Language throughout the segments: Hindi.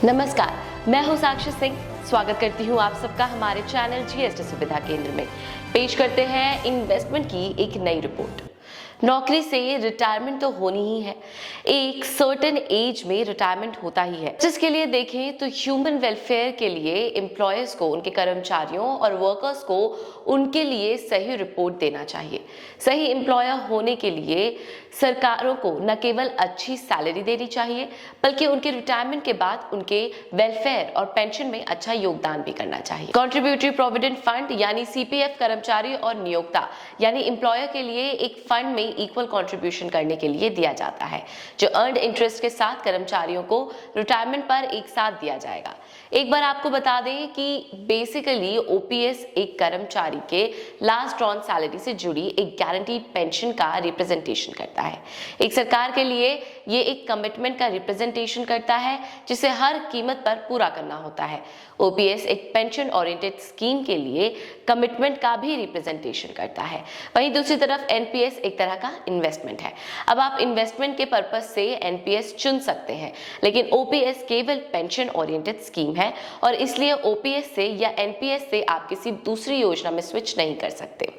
नमस्कार, मैं हूं साक्षी सिंह। स्वागत करती हूं आप सबका हमारे चैनल जीएसटी सुविधा केंद्र में। पेश करते हैं इन्वेस्टमेंट की एक नई रिपोर्ट। नौकरी से रिटायरमेंट तो होनी ही है, एक सर्टेन एज में रिटायरमेंट होता ही है, जिसके लिए देखें तो ह्यूमन वेलफेयर के लिए एम्प्लॉयर्स को, उनके कर्मचारियों और वर्कर्स को उनके लिए सही रिपोर्ट देना चाहिए। सही एम्प्लॉयर होने के लिए सरकारों को न केवल अच्छी सैलरी देनी चाहिए, बल्कि उनके रिटायरमेंट के बाद उनके वेलफेयर और पेंशन में अच्छा योगदान भी करना चाहिए। कॉन्ट्रीब्यूटरी प्रोविडेंट फंड यानी सीपीएफ कर्मचारी और नियोक्ता यानी एम्प्लॉयर के लिए एक फंड में इक्वल कंट्रीब्यूशन करने के लिए दिया जाता है, जो अर्न्ड इंटरेस्ट के साथ कर्मचारियों को रिटायरमेंट पर एक साथ दिया जाएगा। एक बार आपको बता दें कि बेसिकली ओपीएस एक कर्मचारी के लास्ट ड्रॉन सैलरी से जुड़ी एक गारंटीड पेंशन का रिप्रेजेंटेशन करता है। एक सरकार के लिए ये एक कमिटमेंट का रिप्रेजेंटेशन करता है, जिसे हर कीमत पर पूरा करना होता है। ओपीएस एक पेंशन ओरिएंटेड स्कीम के लिए कमिटमेंट का भी रिप्रेजेंटेशन करता है। वहीं दूसरी तरफ एनपीएस एक तरह का इन्वेस्टमेंट है। अब आप इन्वेस्टमेंट के पर्पस से एनपीएस चुन सकते हैं, लेकिन ओपीएस केवल पेंशन ओरिएंटेड स्कीम है और इसलिए ओपीएस से या एनपीएस से आप किसी दूसरी योजना में स्विच नहीं कर सकते,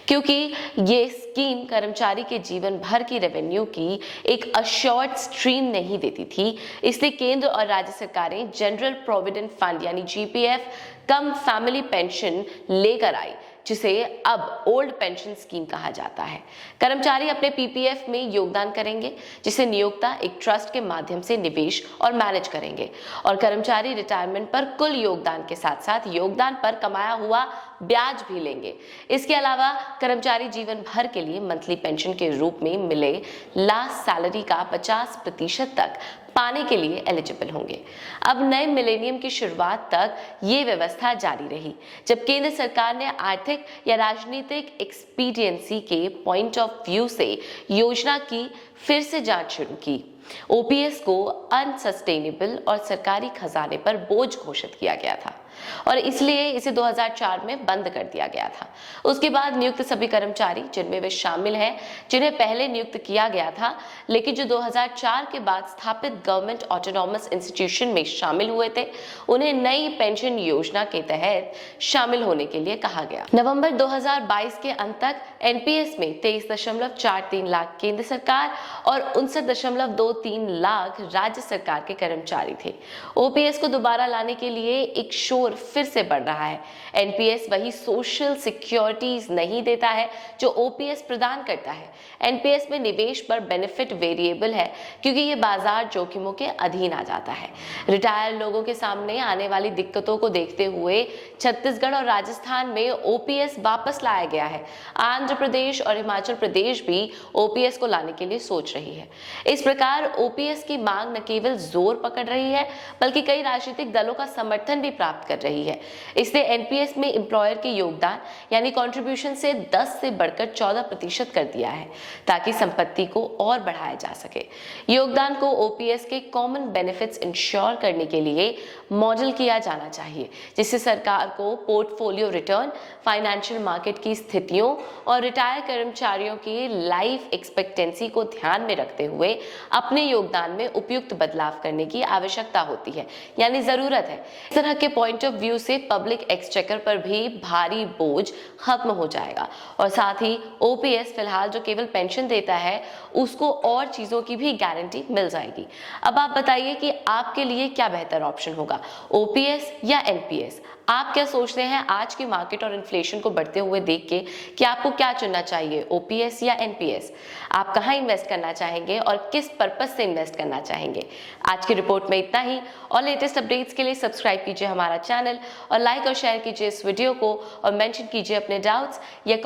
क्योंकि ये स्कीम कर्मचारी के जीवन भर की रेवेन्यू की एक अश्योर्ड स्ट्रीम नहीं देती थी। इसलिए केंद्र और राज्य सरकारें जनरल प्रोविडेंट फंड यानी जीपीएफ कम फैमिली पेंशन लेकर आई, जिसे अब ओल्ड पेंशन स्कीम कहा जाता है। कर्मचारी अपने पीपीएफ में योगदान करेंगे, जिसे नियोक्ता एक ट्रस्ट के माध्यम से निवेश और मैनेज करेंगे, और कर्मचारी रिटायरमेंट पर कुल योगदान के साथ साथ योगदान पर कमाया हुआ ब्याज भी लेंगे। इसके अलावा कर्मचारी जीवन भर के लिए मंथली पेंशन के रूप में मिले लास्ट सैलरी का 50% तक पाने के लिए एलिजिबल होंगे। अब नए मिलेनियम की शुरुआत तक ये व्यवस्था जारी रही, जब केंद्र सरकार ने आर्थिक या राजनीतिक एक्सपीडियंसी के पॉइंट ऑफ व्यू से योजना की फिर से जांच शुरू की। ओपीएस को अनसस्टेनेबल और सरकारी खजाने पर बोझ घोषित किया गया था और इसलिए इसे 2004 में बंद कर दिया गया था। उसके बाद नियुक्त सभी कर्मचारी, जिनमें वे शामिल हैं जिन्हें पहले नियुक्त किया गया था लेकिन जो 2004 के बाद स्थापित गवर्नमेंट ऑटोनॉमस इंस्टीट्यूशन में शामिल हुए थे, उन्हें नई पेंशन योजना के तहत शामिल होने के लिए कहा गया। नवंबर 2022 के अंत तक एनपीएस में 23.43 लाख केंद्र सरकार और 59.23 लाख राज्य सरकार के कर्मचारी थे। ओपीएस को दोबारा लाने के लिए एक शोर फिर से बढ़ रहा है। एनपीएस वही सोशल सिक्योरिटीज नहीं देता है जो ओपीएस प्रदान करता है। एनपीएस में निवेश पर बेनिफिट वेरिएबल है, क्योंकि ये बाजार जोखिमों के अधीन आ जाता है। रिटायर लोगों के सामने आने वाली दिक्कतों को देखते हुए छत्तीसगढ़ और राजस्थान में ओपीएस वापस लाया गया है। आंध्र प्रदेश और हिमाचल प्रदेश भी ओपीएस को लाने के लिए सोच रही है। इस प्रकार ओपीएस की मांग न केवल जोर पकड़ रही है, बल्कि कई राजनीतिक दलों का समर्थन भी प्राप्त कर रही है। इसलिए एनपीएस में एम्प्लॉयर के योगदान यानी कंट्रीब्यूशन से 10 से बढ़कर 14% कर दिया है, ताकि संपत्ति को और बढ़ाया जा सके। योगदान को ओपीएस के कॉमन बेनिफिट्स इंश्योर करने के लिए मॉडल किया जाना चाहिए, जिससे सरकार को पोर्टफोलियो रिटर्न, फाइनेंशियल मार्केट की स्थितियों और रिटायर कर्मचारियों की लाइफ एक्सपेक्टेंसी को ध्यान में रखते हुए अपने योगदान में उपयुक्त बदलाव करने की आवश्यकता होती है, यानी जरूरत है। इस तरह के पॉइंट ऑफ व्यू से पब्लिक एक्सचेकर पर भी भारी बोझ खत्म हो जाएगा और साथ ही ओपीएस फिलहाल जो केवल पेंशन देता है, उसको और चीजों की भी गारंटी मिल जाएगी। अब आप बताइए कि आपके लिए क्या बेहतर ऑप्शन होगा, ओपीएस या एनपीएस? आप क्या सोचते हैं आज की मार्केट और इन्फ्लेशन को बढ़ते हुए देख के कि आपको क्या चुनना चाहिए, ओपीएस या एनपीएस? आप कहाँ इन्वेस्ट करना चाहेंगे और किस पर्पस से इन्वेस्ट करना चाहेंगे? आज की रिपोर्ट में इतना ही, और लेटेस्ट अपडेट्स के लिए सब्सक्राइब कीजिए हमारा चैनल और लाइक और शेयर कीजिए इस वीडियो को और मेंशन कीजिए अपने डाउट्स या